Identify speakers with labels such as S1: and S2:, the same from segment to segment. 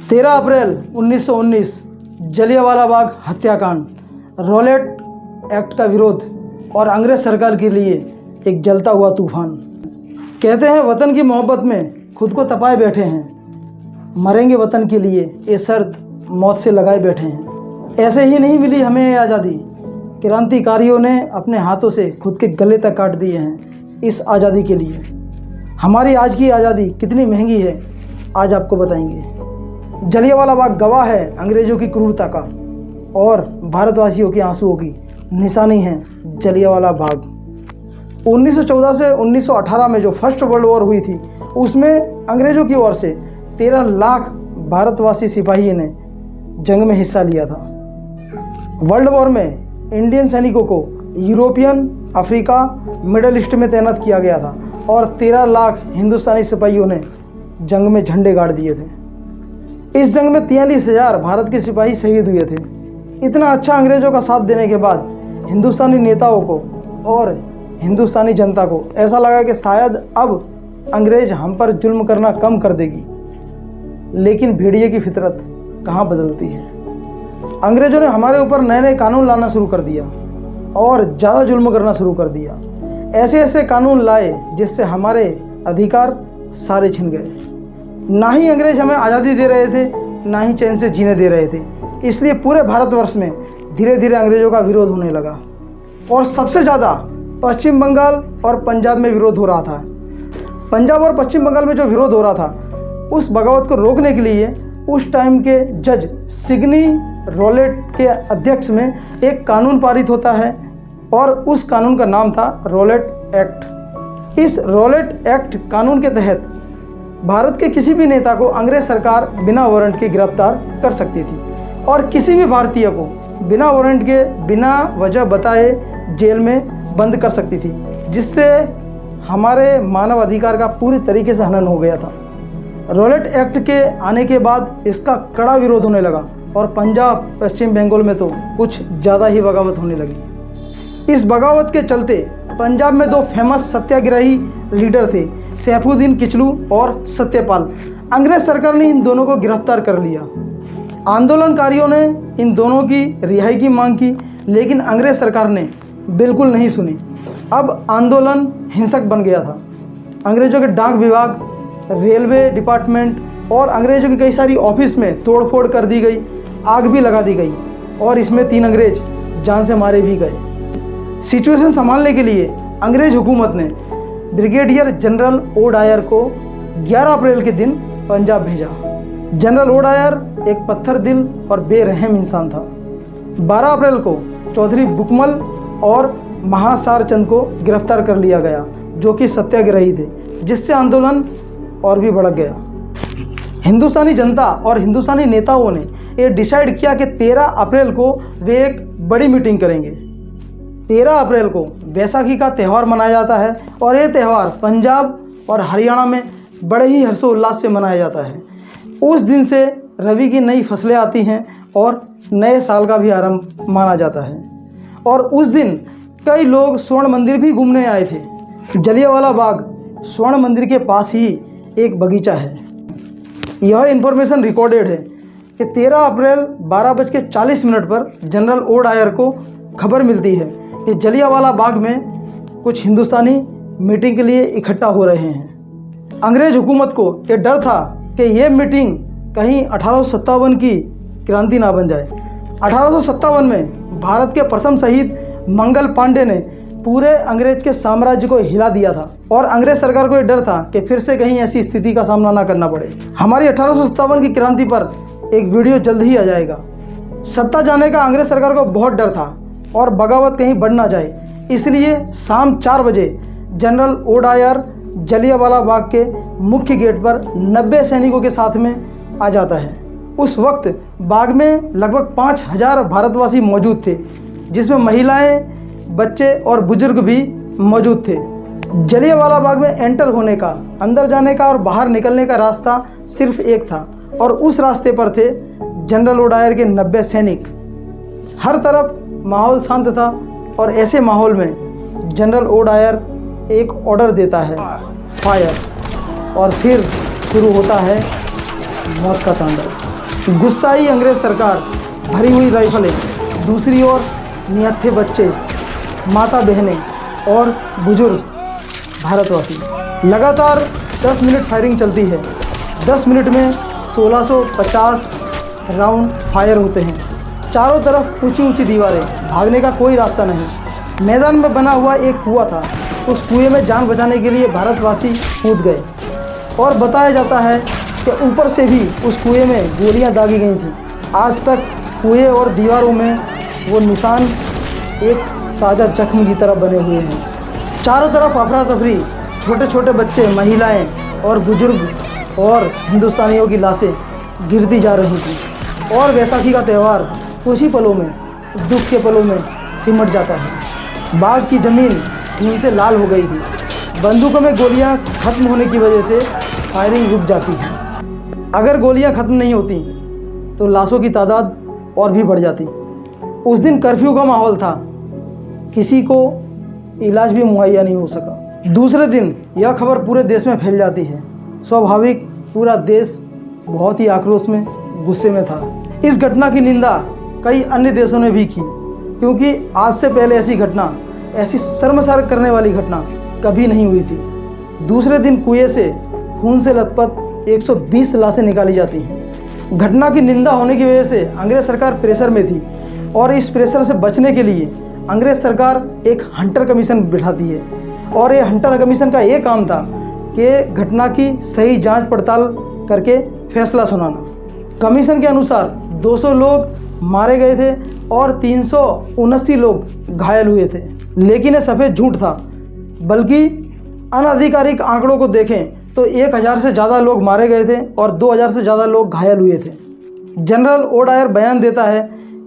S1: 13 अप्रैल 1919 जलियांवाला बाग हत्याकांड, Rowlatt act का विरोध और अंग्रेज सरकार के लिए एक जलता हुआ तूफान। कहते हैं वतन की मोहब्बत में खुद को तपाए बैठे हैं, मरेंगे वतन के लिए ये शर्त मौत से लगाए बैठे हैं। ऐसे ही नहीं मिली हमें ये आज़ादी, क्रांतिकारियों ने अपने हाथों से खुद के गले तक काट दिए हैं इस आज़ादी के लिए। हमारी आज की आज़ादी कितनी महंगी है आज आपको बताएंगे। जलियांवाला बाग गवाह है अंग्रेज़ों की क्रूरता का और भारतवासियों के आंसुओं की निशानी है जलियांवाला बाग। 1914 से 1918 में जो फर्स्ट वर्ल्ड वॉर हुई थी उसमें अंग्रेज़ों की ओर से 13 लाख भारतवासी सिपाही ने जंग में हिस्सा लिया था। वर्ल्ड वॉर में इंडियन सैनिकों को यूरोपियन, अफ्रीका, मिडल ईस्ट में तैनात किया गया था और 13 लाख हिंदुस्तानी सिपाहियों ने जंग में झंडे गाड़ दिए थे। इस जंग में 43,000 भारत के सिपाही शहीद हुए थे। इतना अच्छा अंग्रेज़ों का साथ देने के बाद हिंदुस्तानी नेताओं को और हिंदुस्तानी जनता को ऐसा लगा कि शायद अब अंग्रेज़ हम पर जुल्म करना कम कर देगी, लेकिन भेड़िए की फितरत कहाँ बदलती है। अंग्रेज़ों ने हमारे ऊपर नए नए कानून लाना शुरू कर दिया और ज़्यादा जुल्म करना शुरू कर दिया। ऐसे ऐसे कानून लाए जिससे हमारे अधिकार सारे छिन गए। ना ही अंग्रेज़ हमें आज़ादी दे रहे थे, ना ही चैन से जीने दे रहे थे। इसलिए पूरे भारतवर्ष में धीरे धीरे अंग्रेज़ों का विरोध होने लगा और सबसे ज़्यादा पश्चिम बंगाल और पंजाब में विरोध हो रहा था। पंजाब और पश्चिम बंगाल में जो विरोध हो रहा था उस बगावत को रोकने के लिए उस टाइम के जज सिग्नी रॉलेट के अध्यक्ष में एक कानून पारित होता है और उस कानून का नाम था रॉलेट एक्ट। इस रॉलेट एक्ट कानून के तहत भारत के किसी भी नेता को अंग्रेज सरकार बिना वारंट के गिरफ्तार कर सकती थी और किसी भी भारतीय को बिना वारंट के, बिना वजह बताए जेल में बंद कर सकती थी, जिससे हमारे मानव अधिकार का पूरी तरीके से हनन हो गया था। रॉलेट एक्ट के आने के बाद इसका कड़ा विरोध होने लगा और पंजाब, पश्चिम बंगाल में तो कुछ ज़्यादा ही बगावत होने लगी। इस बगावत के चलते पंजाब में 2 फेमस सत्याग्रही लीडर थे, सैफुद्दीन किचलू और सत्यपाल। अंग्रेज सरकार ने इन दोनों को गिरफ्तार कर लिया। आंदोलनकारियों ने इन दोनों की रिहाई की मांग की, लेकिन अंग्रेज सरकार ने बिल्कुल नहीं सुनी। अब आंदोलन हिंसक बन गया था। अंग्रेज़ों के डाक विभाग, रेलवे डिपार्टमेंट और अंग्रेज़ों की कई सारी ऑफिस में तोड़फोड़ कर दी गई, आग भी लगा दी गई और इसमें 3 अंग्रेज जान से मारे भी गए। सिचुएशन संभालने के लिए अंग्रेज हुकूमत ने ब्रिगेडियर जनरल ओ डायर को 11 अप्रैल के दिन पंजाब भेजा। जनरल ओ डायर एक पत्थर दिल और बेरहम इंसान था। 12 अप्रैल को चौधरी बुकमल और महासार चंद को गिरफ्तार कर लिया गया, जो कि सत्याग्रही थे, जिससे आंदोलन और भी भड़क गया। हिंदुस्तानी जनता और हिंदुस्तानी नेताओं ने ये डिसाइड किया कि 13 अप्रैल को वे एक बड़ी मीटिंग करेंगे। 13 अप्रैल को बैसाखी का त्यौहार मनाया जाता है और ये त्यौहार पंजाब और हरियाणा में बड़े ही हर्षोल्लास से मनाया जाता है। उस दिन से रबी की नई फसलें आती हैं और नए साल का भी आरंभ माना जाता है। और उस दिन कई लोग स्वर्ण मंदिर भी घूमने आए थे। जलियांवाला बाग स्वर्ण मंदिर के पास ही एक बगीचा है। यह इन्फॉर्मेशन रिकॉर्डेड है कि 13 अप्रैल 12:40 पर जनरल ओ डायर को खबर मिलती है कि जलियांवाला बाग में कुछ हिंदुस्तानी मीटिंग के लिए इकट्ठा हो रहे हैं। अंग्रेज हुकूमत को ये डर था कि ये मीटिंग कहीं 1857 की क्रांति ना बन जाए। 1857 में भारत के प्रथम शहीद मंगल पांडे ने पूरे अंग्रेज के साम्राज्य को हिला दिया था और अंग्रेज सरकार को ये डर था कि फिर से कहीं ऐसी स्थिति का सामना ना करना पड़े। हमारी 1857 की क्रांति पर एक वीडियो जल्द ही आ जाएगा। सत्ता जाने का अंग्रेज सरकार को बहुत डर था और बगावत कहीं बढ़ ना जाए, इसलिए शाम 4 बजे general O Dyer Jallianwala Bagh के मुख्य गेट पर 90 सैनिकों के साथ में आ जाता है। उस वक्त बाग में लगभग 5,000 भारतवासी मौजूद थे, जिसमें महिलाएं, बच्चे और बुजुर्ग भी मौजूद थे। जलियांवाला बाग में एंटर होने का, अंदर जाने का और बाहर निकलने का रास्ता सिर्फ एक था और उस रास्ते पर थे जनरल ओ डायर के 90 सैनिक। हर तरफ माहौल शांत था और ऐसे माहौल में जनरल ओ डायर एक ऑर्डर देता है, फायर, और फिर शुरू होता है मौत का तांडव। गुस्साई अंग्रेज सरकार, भरी हुई राइफलें, दूसरी ओर निहत्थे बच्चे, माता बहनें और बुजुर्ग भारतवासी। लगातार 10 मिनट फायरिंग चलती है। 10 मिनट में 1650 राउंड फायर होते हैं। चारों तरफ ऊंची ऊंची दीवारें, भागने का कोई रास्ता नहीं। मैदान में बना हुआ एक कुआं था, उस कुएं में जान बचाने के लिए भारतवासी कूद गए और बताया जाता है कि ऊपर से भी उस कुएं में गोलियां दागी गई थीं। आज तक कुएं और दीवारों में वो निशान एक ताज़ा जख्म की तरह बने हुए हैं। चारों तरफ अफरा तफरी, छोटे छोटे बच्चे, महिलाएं और बुजुर्ग और हिंदुस्तानियों की लाशें गिरती जा रही थीं। और वैसाखी का त्यौहार कुछ ही पलों में, दुख के पलों में सिमट जाता है। बाग की ज़मीन खून से लाल हो गई थी। बंदूकों में गोलियां खत्म होने की वजह से फायरिंग रुक जाती है। अगर गोलियां खत्म नहीं होती तो लाशों की तादाद और भी बढ़ जाती। उस दिन कर्फ्यू का माहौल था, किसी को इलाज भी मुहैया नहीं हो सका। दूसरे दिन यह खबर पूरे देश में फैल जाती है। स्वाभाविक पूरा देश बहुत ही आक्रोश में, गुस्से में था। इस घटना की निंदा कई अन्य देशों ने भी की, क्योंकि आज से पहले ऐसी घटना, ऐसी शर्मसार करने वाली घटना कभी नहीं हुई थी। दूसरे दिन कुएं से खून से लथपथ 120 लाशें निकाली जाती हैं। घटना की निंदा होने की वजह से अंग्रेज सरकार प्रेशर में थी और इस प्रेशर से बचने के लिए अंग्रेज सरकार एक हंटर कमीशन बिठाती है। और ये हंटर कमीशन का ये काम था कि घटना की सही जांच पड़ताल करके फैसला सुनाना। कमीशन के अनुसार 200 लोग मारे गए थे और 379 लोग घायल हुए थे। लेकिन ये सफ़ेद झूठ था, बल्कि अनाधिकारिक आंकड़ों को देखें तो 1000 से ज़्यादा लोग मारे गए थे और 2000 से ज़्यादा लोग घायल हुए थे। जनरल ओडायर बयान देता है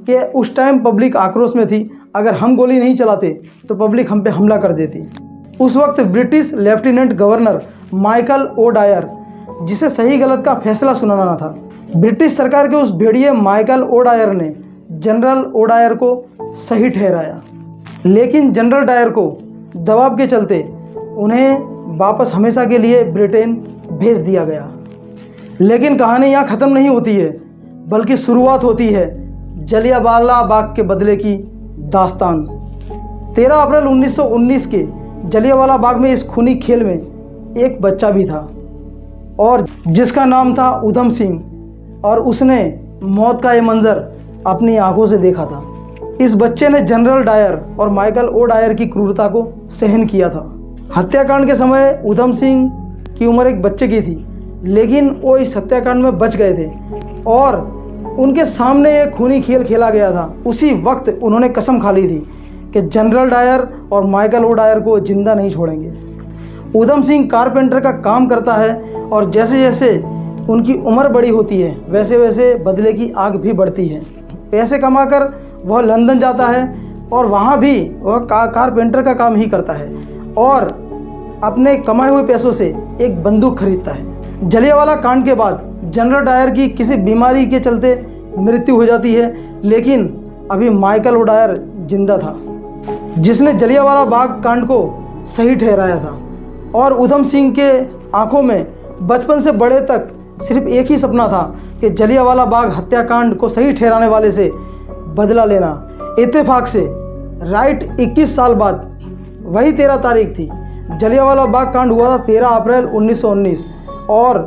S1: कि उस टाइम पब्लिक आक्रोश में थी, अगर हम गोली नहीं चलाते तो पब्लिक हम पे हमला कर देती। उस वक्त British lieutenant governor Michael O'Dwyer, जिसे सही गलत का फैसला सुनाना था, ब्रिटिश सरकार के उस भेड़िए माइकल ओडायर ने जनरल ओडायर को सही ठहराया। लेकिन जनरल डायर को दबाव के चलते उन्हें वापस हमेशा के लिए ब्रिटेन भेज दिया गया। लेकिन कहानी यहाँ ख़त्म नहीं होती है, बल्कि शुरुआत होती है जलियांवाला बाग के बदले की दास्तान। 13 अप्रैल 1919 के जलियांवाला बाग में इस खूनी खेल में एक बच्चा भी था और जिसका नाम था उधम सिंह, और उसने मौत का ये मंजर अपनी आंखों से देखा था। इस बच्चे ने जनरल डायर और माइकल ओ डायर की क्रूरता को सहन किया था। हत्याकांड के समय उधम सिंह की उम्र एक बच्चे की थी, लेकिन वो इस हत्याकांड में बच गए थे और उनके सामने एक खूनी खेल खेला गया था। उसी वक्त उन्होंने कसम खा ली थी कि जनरल डायर और माइकल ओ डायर को जिंदा नहीं छोड़ेंगे। उधम सिंह कारपेंटर का काम करता है और जैसे जैसे उनकी उम्र बड़ी होती है वैसे वैसे बदले की आग भी बढ़ती है। पैसे कमाकर वह लंदन जाता है और वहाँ भी वह कारपेंटर का काम ही करता है और अपने कमाए हुए पैसों से एक बंदूक खरीदता है। जलियांवाला कांड के बाद जनरल डायर की किसी बीमारी के चलते मृत्यु हो जाती है, लेकिन अभी माइकल ओ डायर जिंदा था, जिसने जलियांवाला बाग कांड को सही ठहराया था। और उधम सिंह के आंखों में बचपन से बड़े तक सिर्फ एक ही सपना था कि जलियांवाला बाग हत्याकांड को सही ठहराने वाले से बदला लेना। इत्तेफाक से राइट 21 साल बाद वही 13 तारीख थी। जलियांवाला बाग कांड हुआ था 13 अप्रैल 1919 और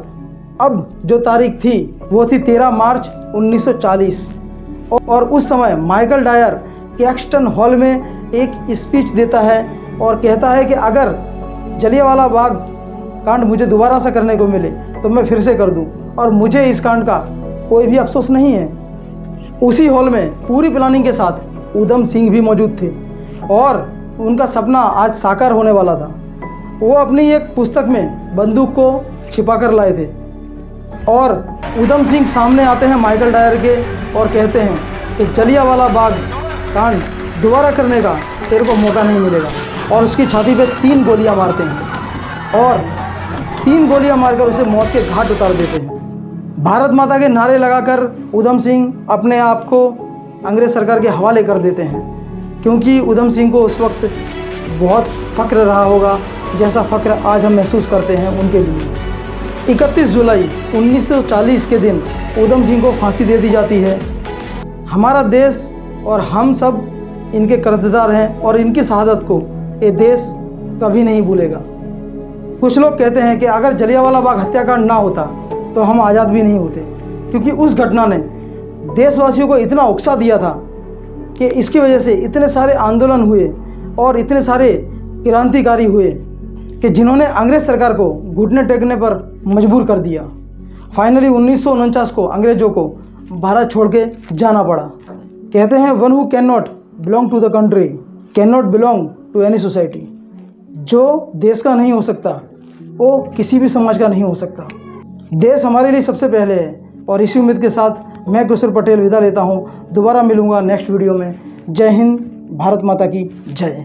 S1: अब जो तारीख थी वो थी 13 मार्च 1940। और उस समय माइकल डायर कैक्सटन हॉल में एक स्पीच देता है और कहता है कि अगर जलियांवाला बाग कांड मुझे दोबारा से करने को मिले तो मैं फिर से कर दूं और मुझे इस कांड का कोई भी अफसोस नहीं है। उसी हॉल में पूरी प्लानिंग के साथ उधम सिंह भी मौजूद थे और उनका सपना आज साकार होने वाला था। वो अपनी एक पुस्तक में बंदूक को छिपा कर लाए थे और उधम सिंह सामने आते हैं माइकल डायर के और कहते हैं कि जलियांवाला बाग कांड दोबारा करने का तेरे को मौका नहीं मिलेगा, और उसकी छाती पे 3 गोलियां मारते हैं और 3 गोलियां मारकर उसे मौत के घाट उतार देते हैं। भारत माता के नारे लगाकर उधम सिंह अपने आप को अंग्रेज सरकार के हवाले कर देते हैं, क्योंकि उधम सिंह को उस वक्त बहुत फ़ख्र रहा होगा जैसा फ़ख्र आज हम महसूस करते हैं उनके लिए। 31 जुलाई 1940 के दिन उधम सिंह को फांसी दे दी जाती है। हमारा देश और हम सब इनके कर्जदार हैं और इनकी शहादत को ये देश कभी नहीं भूलेगा। कुछ लोग कहते हैं कि अगर जलियांवाला बाग हत्याकांड ना होता तो हम आज़ाद भी नहीं होते, क्योंकि उस घटना ने देशवासियों को इतना उकसा दिया था कि इसकी वजह से इतने सारे आंदोलन हुए और इतने सारे क्रांतिकारी हुए कि जिन्होंने अंग्रेज़ सरकार को घुटने टेकने पर मजबूर कर दिया। फाइनली 1949 को अंग्रेज़ों को भारत छोड़ के जाना पड़ा। कहते हैं one who can not belong to the country can not belong to any society. जो देश का नहीं हो सकता वो किसी भी समाज का नहीं हो सकता। देश हमारे लिए सबसे पहले है। और इसी उम्मीद के साथ मैं कुशल पटेल विदा लेता हूँ। दोबारा मिलूँगा नेक्स्ट वीडियो में। जय हिंद, भारत माता की जय।